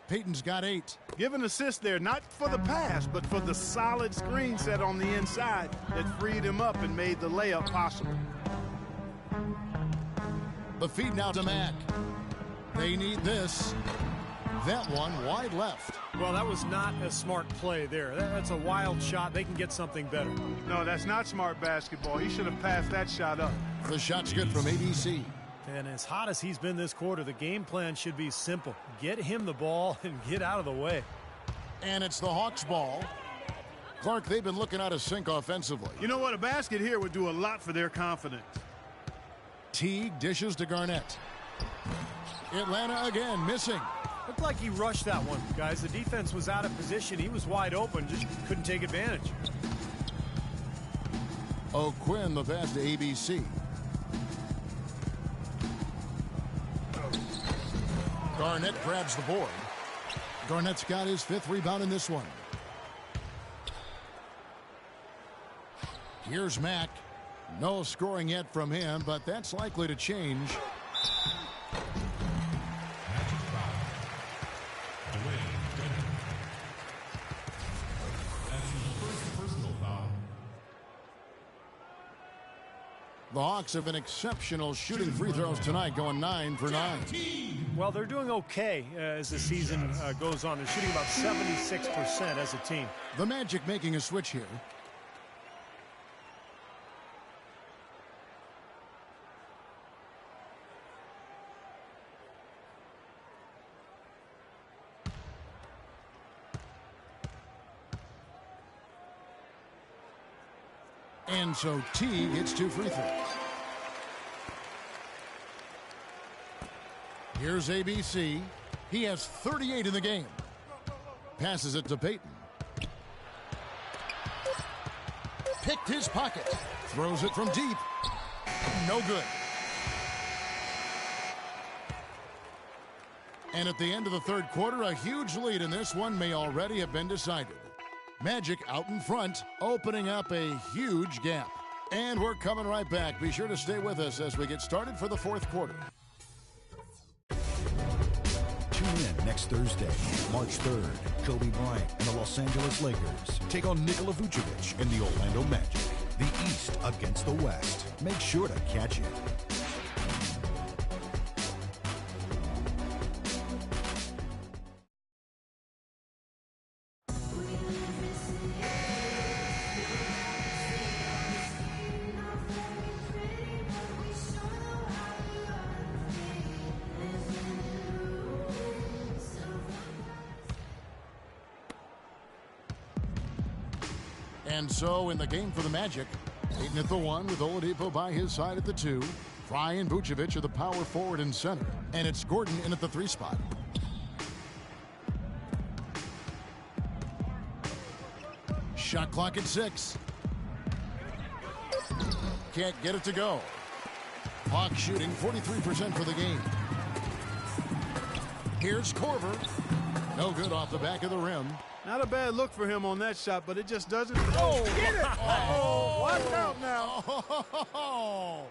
Payton's got 8. Give an assist there, not for the pass, but for the solid screen set on the inside that freed him up and made the layup possible. The feed now to Mack. They need this. That one wide left. Well, that was not a smart play there. That's a wild shot. They can get something better. No, that's not smart basketball. He should have passed that shot up. The shot's good from ABC. And as hot as he's been this quarter, the game plan should be simple. Get him the ball and get out of the way. And it's the Hawks' ball. Clark, they've been looking out of sync offensively. You know what? A basket here would do a lot for their confidence. Teague dishes to Garnett. Atlanta again missing. Looked like he rushed that one, guys. The defense was out of position. He was wide open, just couldn't take advantage. O'Quinn, the pass to ABC. Garnett grabs the board. Garnett's got his 5th rebound in this one. Here's Mack. No scoring yet from him, but that's likely to change. The Hawks have been exceptional shooting free throws tonight, going 9 for 9. Well, they're doing okay as the season goes on. They're shooting about 76% as a team. The Magic making a switch here. And so Teague hits 2 free throws. Here's ABC. He has 38 in the game. Passes it to Payton. Picked his pocket. Throws it from deep. No good. And at the end of the third quarter, a huge lead in this one may already have been decided. Magic out in front, opening up a huge gap. And we're coming right back. Be sure to stay with us as we get started for the fourth quarter. Tune in next Thursday, March 3rd. Kobe Bryant and the Los Angeles Lakers take on Nikola Vucevic and the Orlando Magic. The East against the West. Make sure to catch it. And so in the game for the Magic, Payton at the 1 with Oladipo by his side at the 2. Fry and Vucevic are the power forward and center. And it's Gordon in at the 3 spot. Shot clock at 6. Can't get it to go. Hawks shooting 43% for the game. Here's Korver. No good off the back of the rim. Not a bad look for him on that shot, but it just doesn't. Oh, get it! Oh, watch out now. Oh,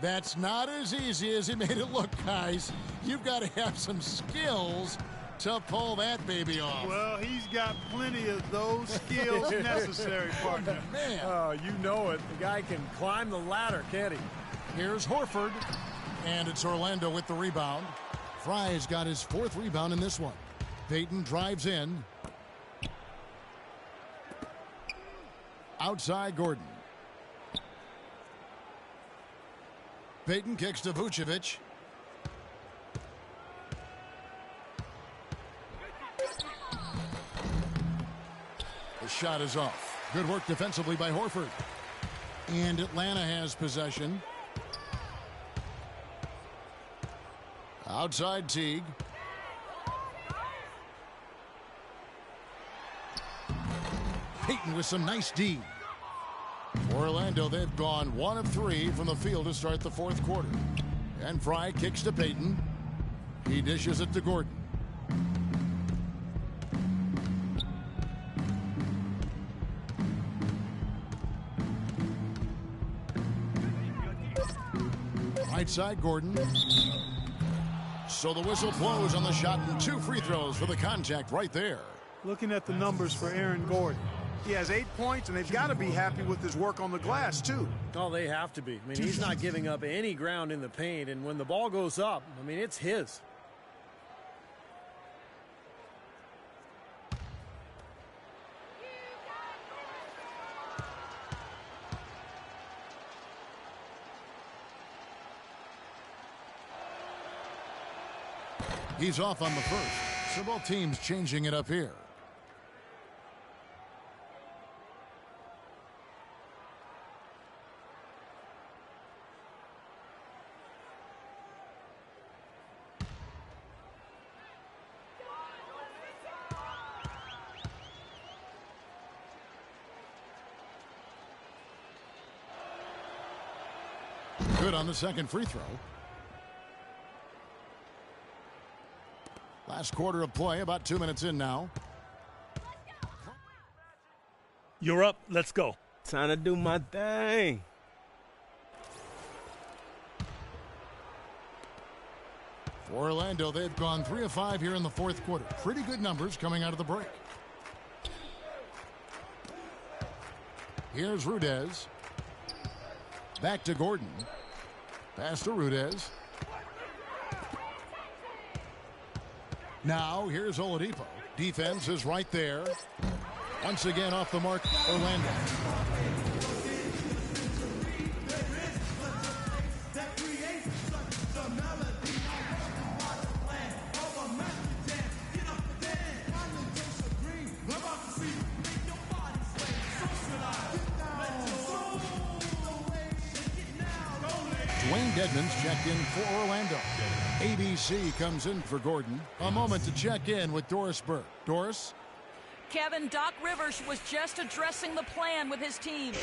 that's not as easy as he made it look, guys. You've got to have some skills to pull that baby off. Well, he's got plenty of those skills necessary, partner. Man. Oh, you know it. The guy can climb the ladder, can't he? Here's Horford. And it's Orlando with the rebound. Fry's got his 4th rebound in this one. Payton drives in. Outside Gordon. Payton kicks to Vucevic. The shot is off. Good work defensively by Horford. And Atlanta has possession. Outside Teague. Payton with some nice D. For Orlando, they've gone 1 of 3 from the field to start the 4th quarter. And Fry kicks to Payton. He dishes it to Gordon. Right side, Gordon. So the whistle blows on the shot and 2 free throws for the contact right there. Looking at the numbers for Aaron Gordon. He has 8 points, and they've got to be happy with his work on the glass, too. Oh, they have to be. I mean, he's not giving up any ground in the paint, and when the ball goes up, I mean, it's his. He's off on the first, so both teams changing it up here. Good on the second free throw. Last quarter of play, about 2 minutes in now. You're up. Let's go. Time to do my thing. For Orlando, they've gone 3 of 5 here in the 4th quarter. Pretty good numbers coming out of the break. Here's Rudez. Back to Gordon. Pass to Rudez. Now, here's Oladipo. Defense is right there. Once again off the mark, Orlando. Dwayne Dedmon's checked in for Orlando. ABC comes in for Gordon. A moment to check in with Doris Burke. Doris? Kevin, Doc Rivers was just addressing the plan with his team.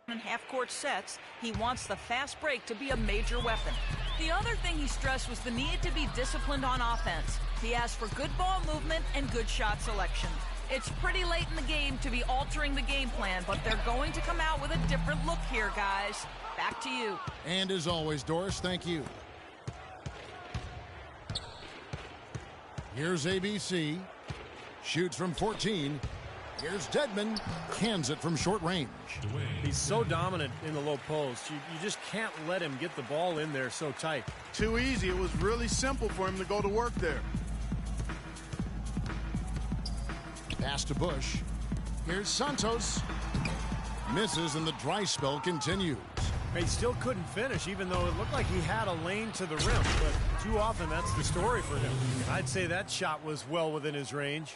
In half-court sets, he wants the fast break to be a major weapon. The other thing he stressed was the need to be disciplined on offense. He asked for good ball movement and good shot selection. It's pretty late in the game to be altering the game plan, but they're going to come out with a different look here, guys. Back to you. And as always, Doris, thank you. Here's ABC. Shoots from 14. Here's Dedmon. Cans it from short range. He's so dominant in the low post. You just can't let him get the ball in there so tight. Too easy. It was really simple for him to go to work there. Pass to Bush. Here's Santos. Misses and the dry spell continues. He still couldn't finish, even though it looked like he had a lane to the rim. But too often, that's the story for him. I'd say that shot was well within his range.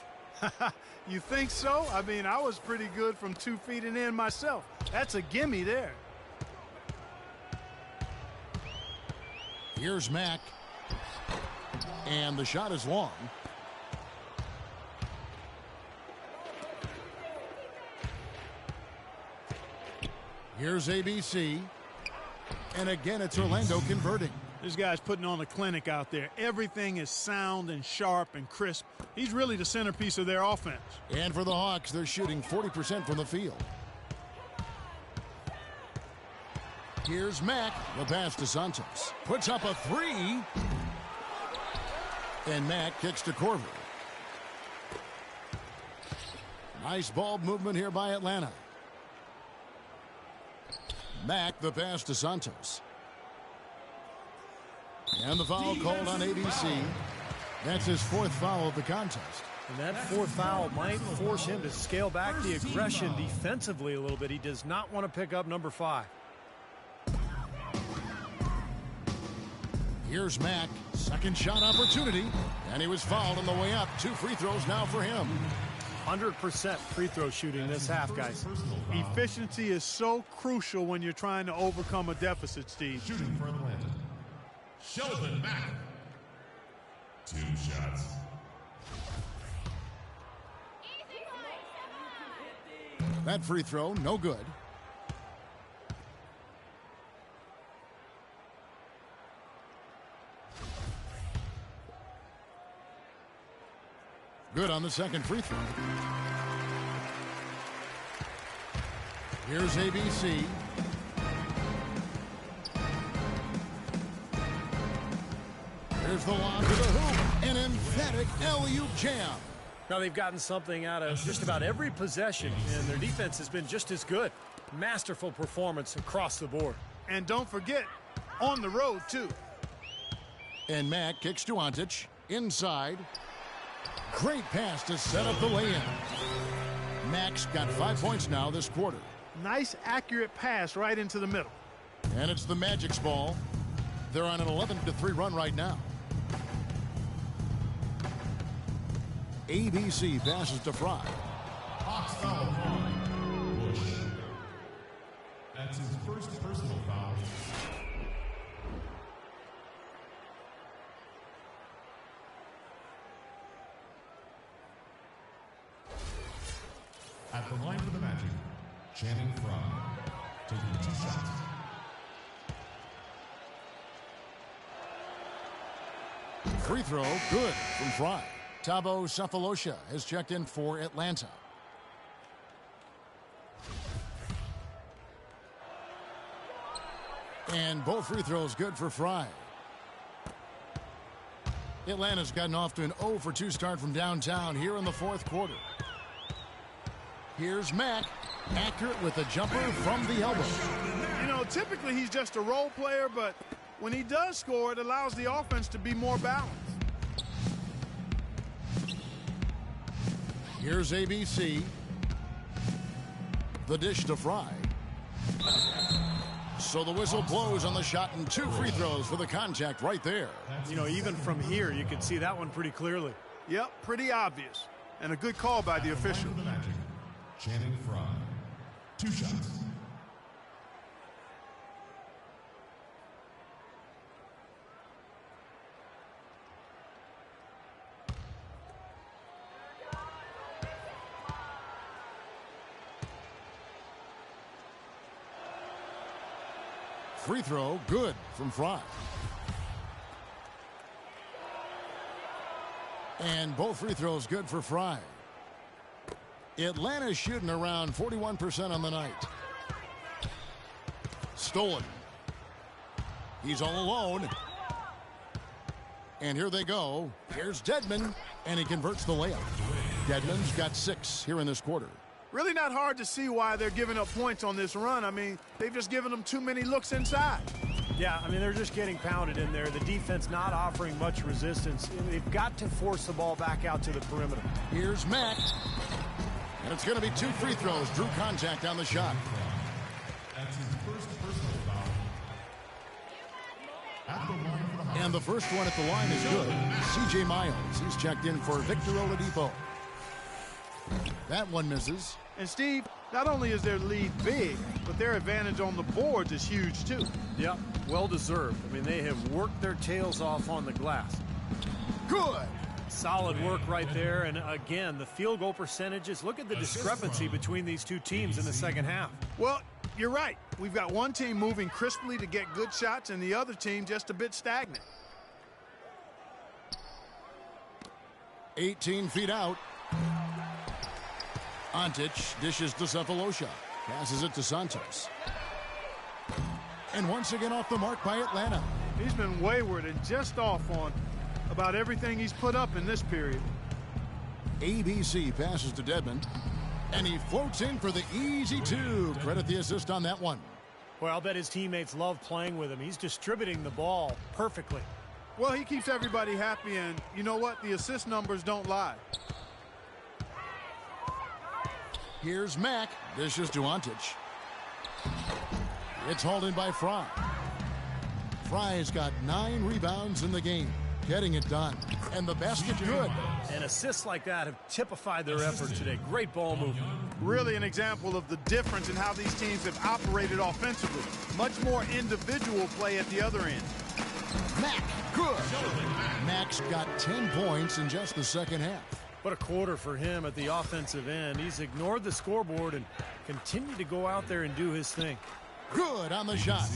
You think so? I mean, I was pretty good from 2 feet and in myself. That's a gimme there. Here's Mack. And the shot is long. Here's ABC. And again, it's Orlando converting. This guy's putting on a clinic out there. Everything is sound and sharp and crisp. He's really the centerpiece of their offense. And for the Hawks, they're shooting 40% from the field. Here's Mack. The pass to Santos. Puts up a three. And Mack kicks to Korver. Nice ball movement here by Atlanta. Mack, the pass to Santos. And the foul called on ABC. That's his 4th foul of the contest. And that 4th foul might force him to scale back the aggression defensively a little bit. He does not want to pick up number 5. Here's Mack. Second shot opportunity. And he was fouled on the way up. 2 free throws now for him. 100% free throw shooting this half, guys. Efficiency is so crucial when you're trying to overcome a deficit, Steve. Shooting for Atlanta. Sheldon Mack. 2 shots. That free throw, no good. Good on the second free throw. Here's ABC. Here's the lob to the hoop. An emphatic alley-oop jam. Now they've gotten something out of just about every possession, and their defense has been just as good. Masterful performance across the board. And don't forget, on the road, too. And Mack kicks to Ontic. Inside. Great pass to set up the lay-in. Mack's got 5 points now this quarter. Nice, accurate pass right into the middle. And it's the Magic's ball. They're on an 11-3 run right now. ABC passes to Fry. Hawks foul on Bush. That's his first personal foul. At the line for the Magic, Channing Fry, taking 2 shots. Free throw, good from Fry. Thabo Sefolosha has checked in for Atlanta. And both free throws good for Fry. Atlanta's gotten off to an 0 for 2 start from downtown here in the 4th quarter. Here's Mack, accurate with a jumper from the elbow. You know, typically he's just a role player, but when he does score, it allows the offense to be more balanced. Here's ABC. The dish to Fry. So the whistle blows on the shot and 2 free throws for the contact right there. You know, even from here, you can see that one pretty clearly. Yep, pretty obvious. And a good call by the official. Channing Fry, 2 shots. Free throw, good from Fry. And both free throws good for Fry. Atlanta's shooting around 41% on the night. Stolen. He's all alone. And here they go. Here's Dedmon, and he converts the layup. Dedmon's got 6 here in this quarter. Really not hard to see why they're giving up points on this run. I mean, they've just given them too many looks inside. Yeah, I mean, they're just getting pounded in there. The defense not offering much resistance. They've got to force the ball back out to the perimeter. Here's Mack. And it's going to be 2 free throws. Drew contact on the shot. That's his first personal foul. And the first one at the line is good. C.J. Miles, he's checked in for Victor Oladipo. That one misses. And Steve, not only is their lead big, but their advantage on the boards is huge too. Yep, well deserved. I mean, they have worked their tails off on the glass. Good. Solid work right there. And again, the field goal percentages. Look at the discrepancy between these two teams in the second half. Well, you're right. We've got one team moving crisply to get good shots and the other team just a bit stagnant. 18 feet out. Antic dishes to Cephalosha. Passes it to Santos. And once again off the mark by Atlanta. He's been wayward and just off on about everything he's put up in this period. ABC passes to Dedmon. And he floats in for the easy two. Credit the assist on that one. Well, I'll bet his teammates love playing with him. He's distributing the ball perfectly. Well, he keeps everybody happy, and you know what? The assist numbers don't lie. Here's Mack. Dishes to Antic. It's hauled in by Fry. Fry's got 9 rebounds in the game. Getting it done. And the basket good. And assists like that have typified their effort today. Great ball movement. Really an example of the difference in how these teams have operated offensively. Much more individual play at the other end. Mack, good. Mack's got 10 points in just the second half. What a quarter for him at the offensive end. He's ignored the scoreboard and continued to go out there and do his thing. Good on the shot.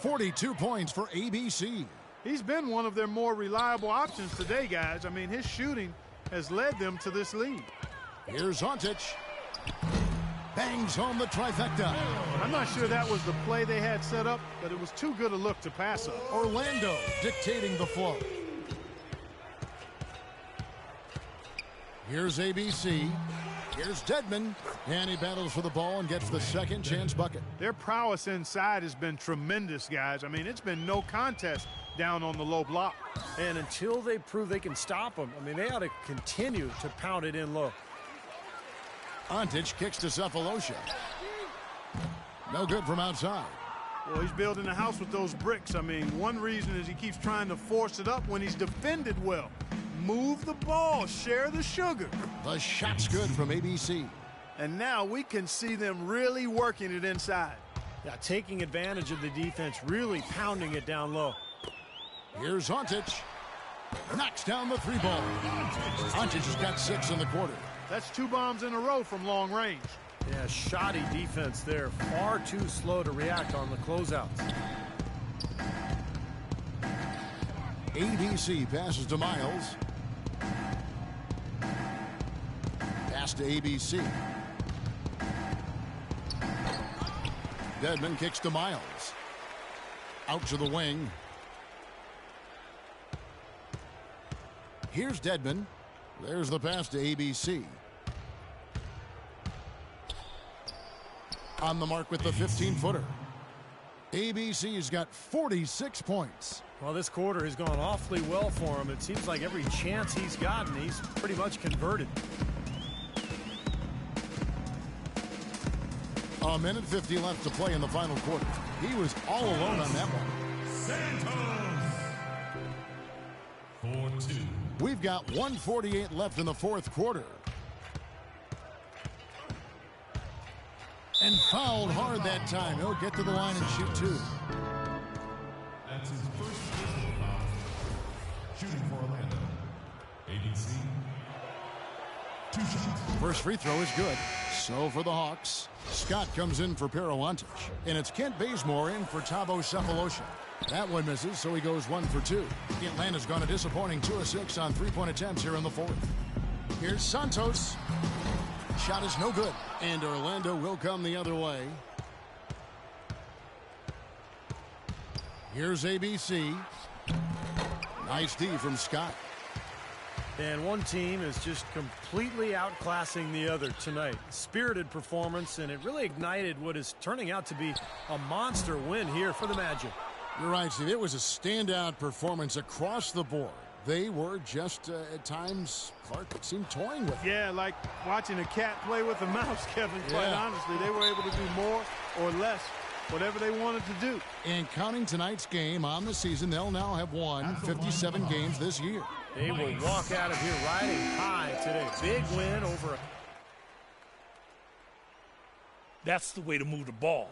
42 points for ABC. He's been one of their more reliable options today, guys. I mean, his shooting has led them to this lead. Here's Antic. Bangs home the trifecta. I'm not sure that was the play they had set up, but it was too good a look to pass up. Orlando dictating the flow. Here's ABC. Here's Dedmon. And he battles for the ball and gets the second chance bucket. Their prowess inside has been tremendous, guys. I mean, it's been no contest down on the low block. And until they prove they can stop them, I mean, they ought to continue to pound it in low. Antic kicks to Cephalosha. No good from outside. Well, he's building a house with those bricks. I mean, one reason is he keeps trying to force it up when he's defended well. Move the ball, share the sugar. The shot's good from ABC. And now we can see them really working it inside. Yeah, taking advantage of the defense, really pounding it down low. Here's Antic. Knocks down the 3 ball. Antic has got 6 in the quarter. That's 2 bombs in a row from long range. Yeah, shoddy defense there. Far too slow to react on the closeouts. ABC passes to Miles. Pass to ABC. Dedmon kicks to Miles. Out to the wing. Here's Dedmon. There's the pass to ABC. On the mark with the 15-footer. ABC's got 46 points. Well, this quarter has gone awfully well for him. It seems like every chance he's gotten, he's pretty much converted. A minute 50 left to play in the final quarter. He was all alone on that one. Santos. 4-2. We've got 1:48 left in the fourth quarter. And fouled hard that time. He'll get to the line and shoot 2. That's his first personal foul. Shooting for Orlando. ABC. 2 shots. First free throw is good. So for the Hawks, Scott comes in for Antic. And it's Kent Bazemore in for Thabo Cephalosha. That one misses, so he goes 1 for 2. Atlanta's gone a disappointing 2 of 6 on 3-point attempts here in the fourth. Here's Santos. Shot is no good. And Orlando will come the other way. Here's ABC. Nice D from Scott. And one team is just completely outclassing the other tonight. Spirited performance, and it really ignited what is turning out to be a monster win here for the Magic. You're right, Steve. It was a standout performance across the board. They were just, at times, Clark seemed toying with it. Yeah, like watching a cat play with a mouse, Kevin. Quite honestly, they were able to do more or less whatever they wanted to do. And counting tonight's game on the season, they'll now have won 57 games this year. They will walk out of here riding high today. Big win over. That's the way to move the ball.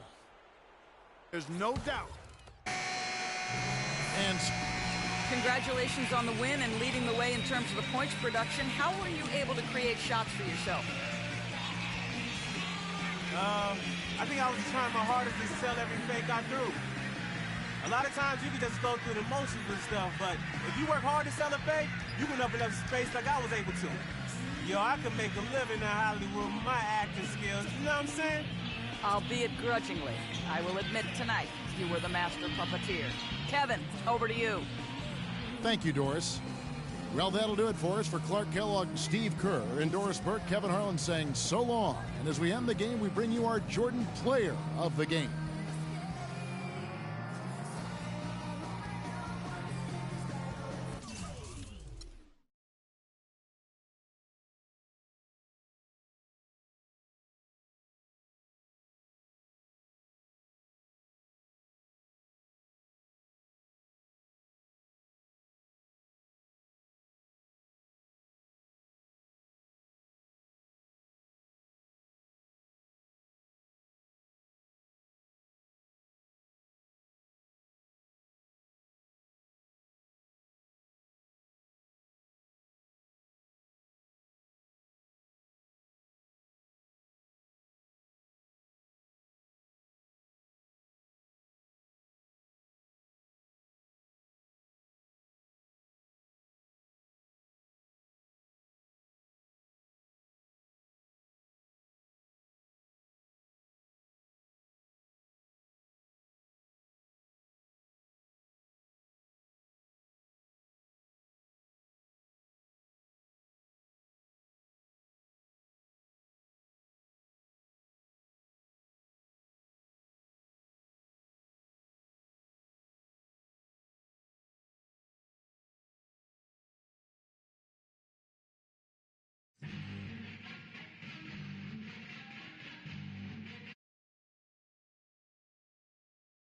There's no doubt. And Congratulations on the win and leading the way in terms of the points production. How were you able to create shots for yourself? I think I was trying my hardest to sell every fake I threw. A lot of times you can just go through the motions and stuff, but if you work hard to sell a fake, you can open up space like I was able to. Yo, I could make a living in Hollywood with my acting skills. You know what I'm saying? Albeit grudgingly, I will admit tonight you were the master puppeteer. Kevin, over to you. thank you, Doris. Well, that'll do it for us. For Clark Kellogg, Steve Kerr, and Doris Burke, Kevin Harlan saying so long. And as we end the game, we bring you our Jordan Player of the Game.